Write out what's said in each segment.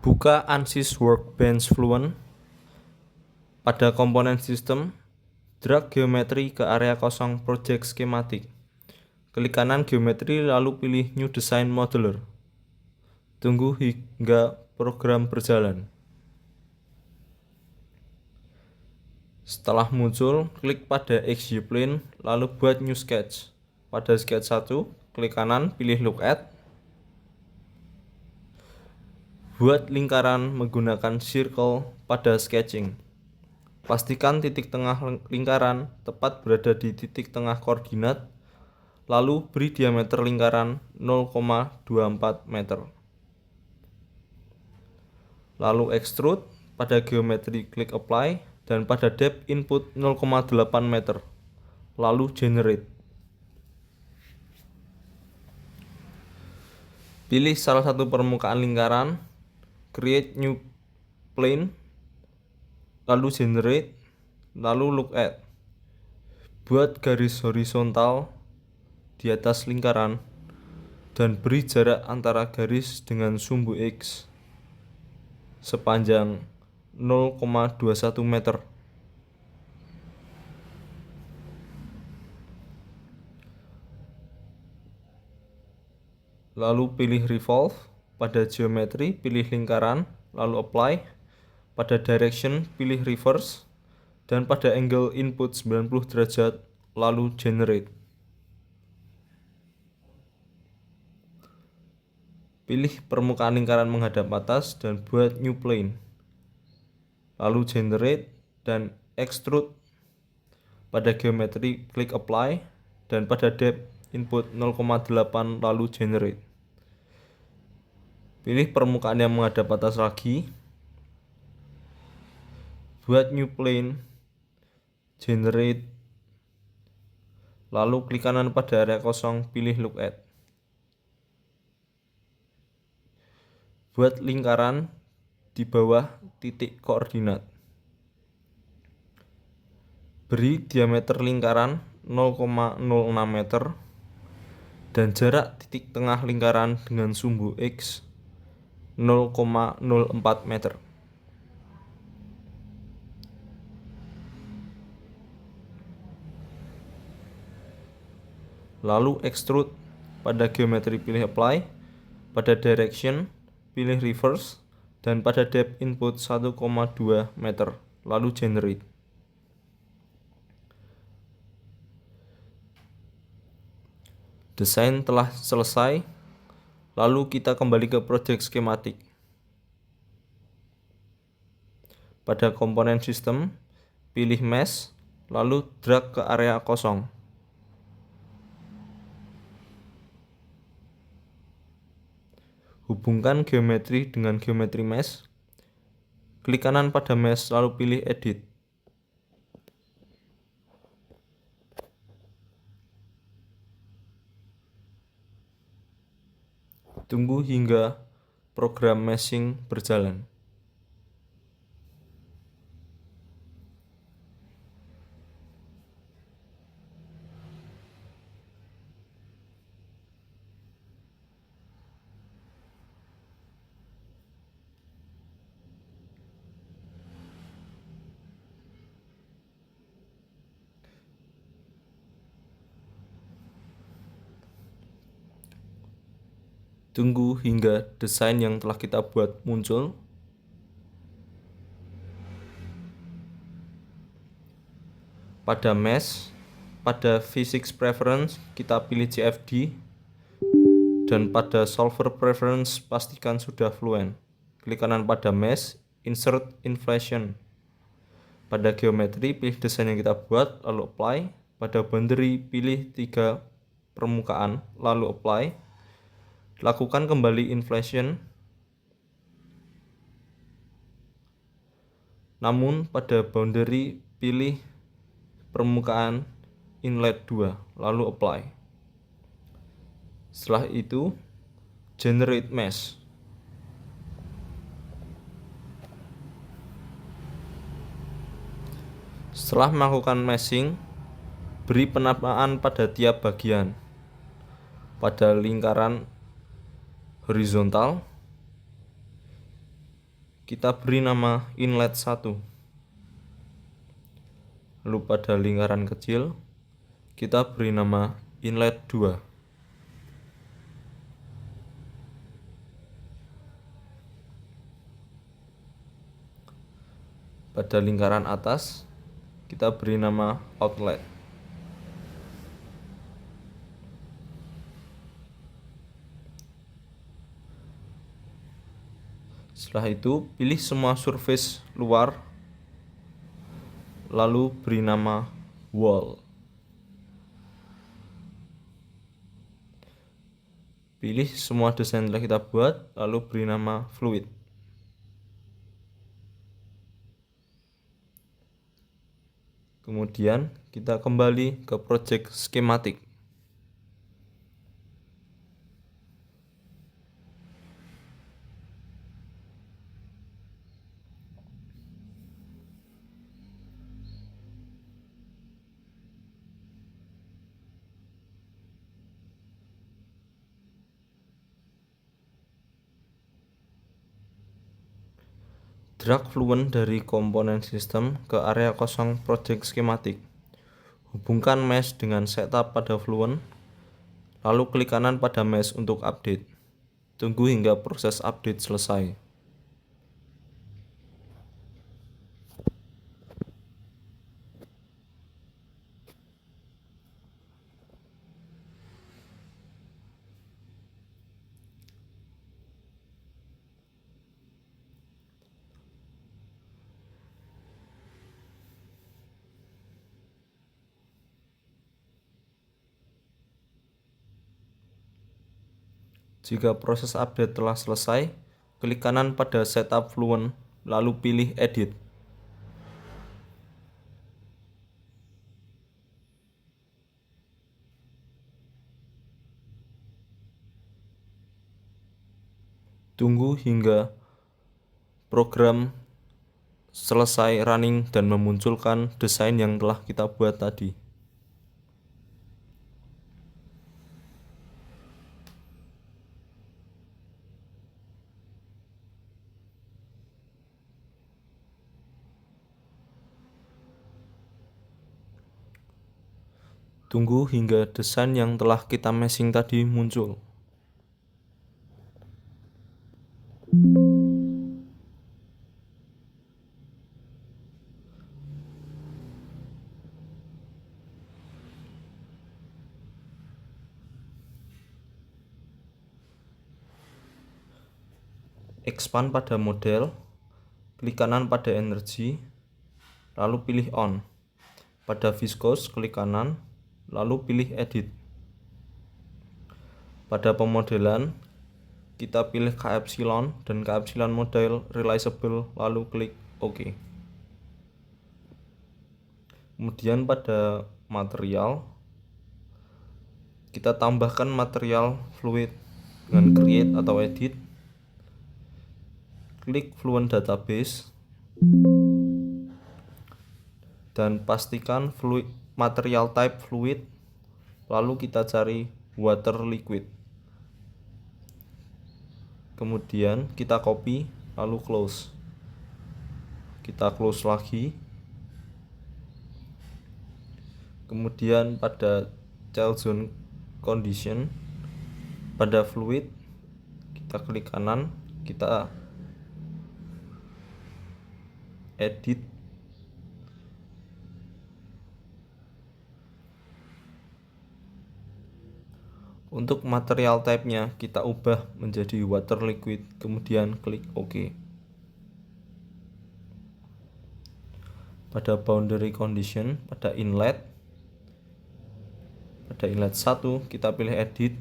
Buka ANSYS Workbench Fluent. Pada komponen sistem, drag geometri ke area kosong project schematic. Klik kanan geometri lalu pilih New Design Modeler. Tunggu hingga program berjalan. Setelah muncul, klik pada XY Plane lalu buat New Sketch. Pada sketch 1, klik kanan pilih Look At. Buat lingkaran menggunakan circle pada sketching. Pastikan titik tengah lingkaran tepat berada di titik tengah koordinat, lalu beri diameter lingkaran 0,24 meter. Lalu extrude, pada geometri klik apply, dan pada depth input 0,8 meter. Lalu generate. Pilih salah satu permukaan lingkaran, create new plane, lalu generate, lalu look at. Buat garis horizontal di atas lingkaran dan beri jarak antara garis dengan sumbu X sepanjang 0,21 meter. Lalu pilih revolve, pada geometri pilih lingkaran, lalu apply, pada direction pilih reverse, dan pada angle input 90 derajat, lalu generate. Pilih permukaan lingkaran menghadap atas dan buat new plane. Lalu generate dan extrude. Pada geometri klik apply dan pada depth input 0,8 lalu generate. Pilih permukaan yang menghadap atas lagi. Buat new plane. Generate. Lalu klik kanan pada area kosong, pilih look at. Buat lingkaran di bawah titik koordinat. Beri diameter lingkaran 0,06 meter dan jarak titik tengah lingkaran dengan sumbu X 0,04 meter. Lalu extrude, pada geometri pilih apply, pada direction pilih reverse, dan pada depth input 1,2 meter, lalu generate. Desain telah selesai, lalu kita kembali ke project schematic. Pada komponen sistem, pilih mesh, lalu drag ke area kosong. Hubungkan geometri dengan geometri mesh. Klik kanan pada mesh lalu pilih edit. Tunggu hingga program meshing berjalan. Tunggu hingga desain yang telah kita buat muncul. Pada mesh, pada physics preference kita pilih CFD, dan pada solver preference pastikan sudah fluent. Klik kanan pada mesh, insert inflation. Pada geometri pilih desain yang kita buat, lalu apply. Pada boundary pilih 3 permukaan, lalu apply. Lakukan kembali inflation. Namun pada boundary pilih permukaan inlet 2, lalu apply. Setelah itu generate mesh. Setelah melakukan meshing, beri penamaan pada tiap bagian. Pada lingkaran horizontal, kita beri nama inlet 1. Lalu pada lingkaran kecil kita beri nama inlet 2. Pada lingkaran atas kita beri nama outlet. Setelah itu pilih semua surface luar lalu beri nama wall. Pilih semua desain yang telah kita buat lalu beri nama fluid. Kemudian kita kembali ke project skematik. Drag fluent dari komponen sistem ke area kosong project skematik. Hubungkan mesh dengan setup pada fluent, lalu klik kanan pada mesh untuk update. Tunggu hingga proses update selesai. Jika proses update telah selesai, klik kanan pada setup fluent, lalu pilih edit. Tunggu hingga program selesai running dan memunculkan desain yang telah kita buat tadi. Tunggu hingga desain yang telah kita meshing tadi muncul. Expand pada model, klik kanan pada energy, lalu pilih on. Pada viscose, klik kanan, lalu pilih edit. Pada pemodelan, kita pilih K epsilon dan K epsilon model realizable, lalu klik OK. Kemudian pada material, kita tambahkan material fluid dengan create atau edit. Klik fluent database dan pastikan fluid material type fluid, lalu kita cari water liquid. Kemudian kita copy lalu close. Kita close lagi. Kemudian pada child zone condition, pada fluid kita klik kanan, kita edit. Untuk material type-nya kita ubah menjadi water liquid, kemudian klik OK. Pada boundary condition, pada inlet 1 kita pilih edit.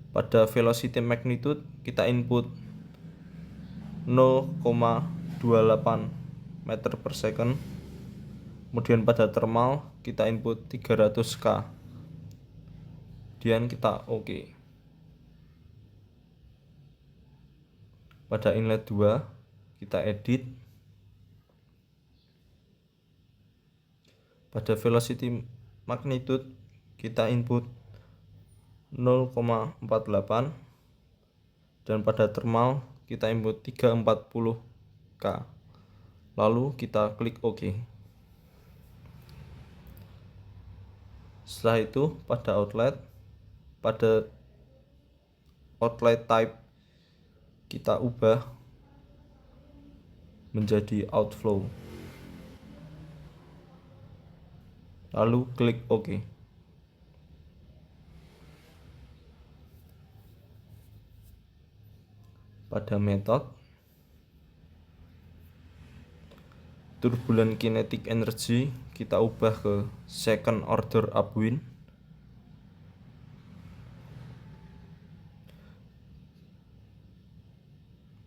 Pada velocity magnitude kita input 0,28 meter per second. Kemudian pada thermal kita input 300K. Kemudian kita OK. Pada inlet 2 kita edit. Pada velocity magnitude kita input 0,48 dan pada thermal kita input 340K. Lalu kita klik OK. Setelah itu pada outlet type kita ubah menjadi outflow. Lalu klik OK. Pada method turbulent kinetic energy kita ubah ke second order upwind.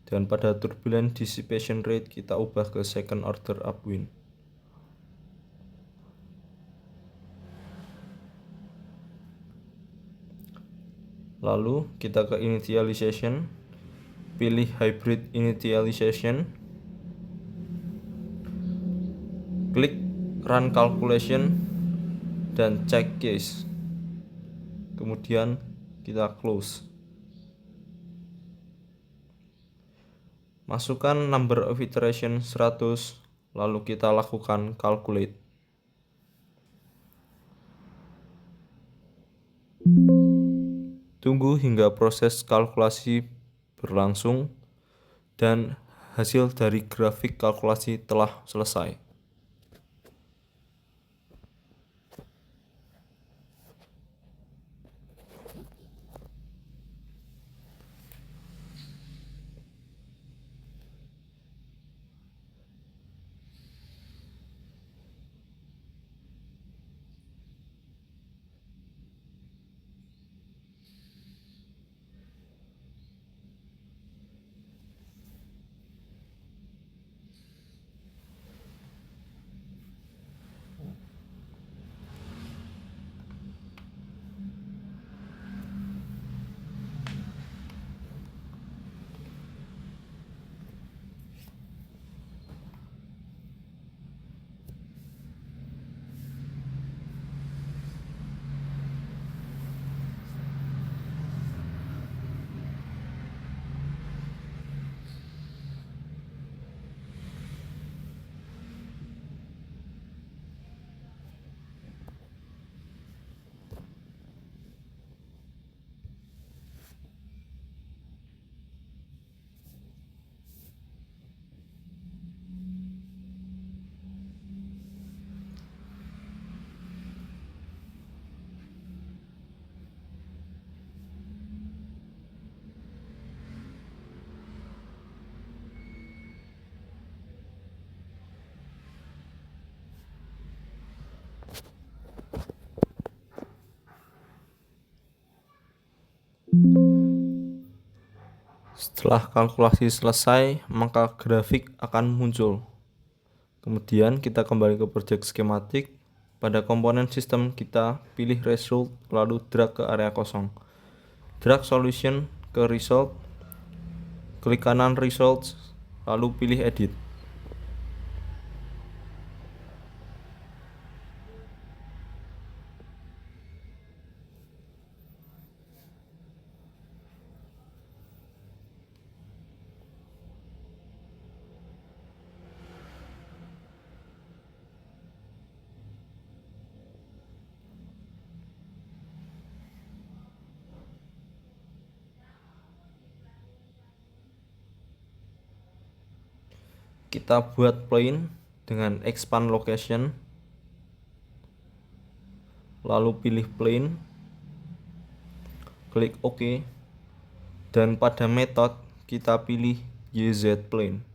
Dan pada turbulent dissipation rate kita ubah ke second order upwind. Lalu kita ke initialization, pilih hybrid initialization, klik run calculation dan check case. Kemudian kita close. Masukkan number of iteration 100, lalu kita lakukan calculate. Tunggu hingga proses kalkulasi berlangsung dan hasil dari grafik kalkulasi telah selesai. Setelah kalkulasi selesai, maka grafik akan muncul. Kemudian kita kembali ke project schematic. Pada komponen sistem kita pilih result, lalu drag ke area kosong. Drag solution ke result, klik kanan results, lalu pilih edit. Kita buat plane dengan expand location, lalu pilih plane, klik OK, dan pada method kita pilih YZ plane,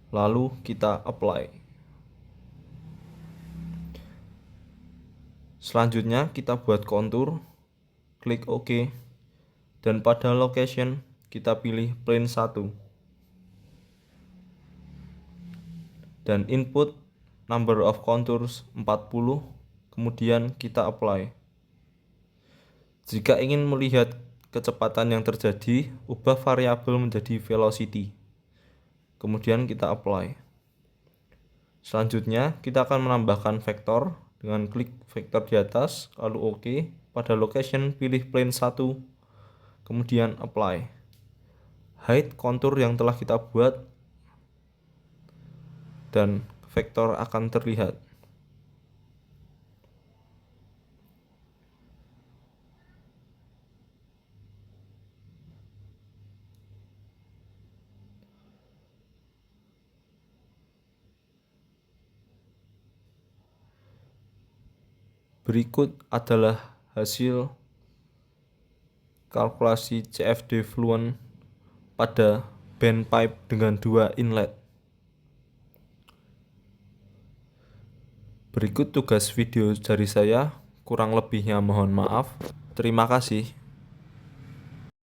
lalu kita apply. Selanjutnya kita buat kontur, klik OK, dan pada location kita pilih plane 1 dan input number of contours 40, kemudian kita apply. Jika ingin melihat kecepatan yang terjadi, ubah variabel menjadi velocity, kemudian kita apply. Selanjutnya kita akan menambahkan vektor dengan klik vektor di atas, lalu OK. Pada location pilih plane 1 kemudian apply. Hide kontur yang telah kita buat dan vektor akan terlihat. Berikut adalah hasil kalkulasi CFD Fluent pada band pipe dengan 2 inlet. Berikut tugas video dari saya, kurang lebihnya mohon maaf. Terima kasih.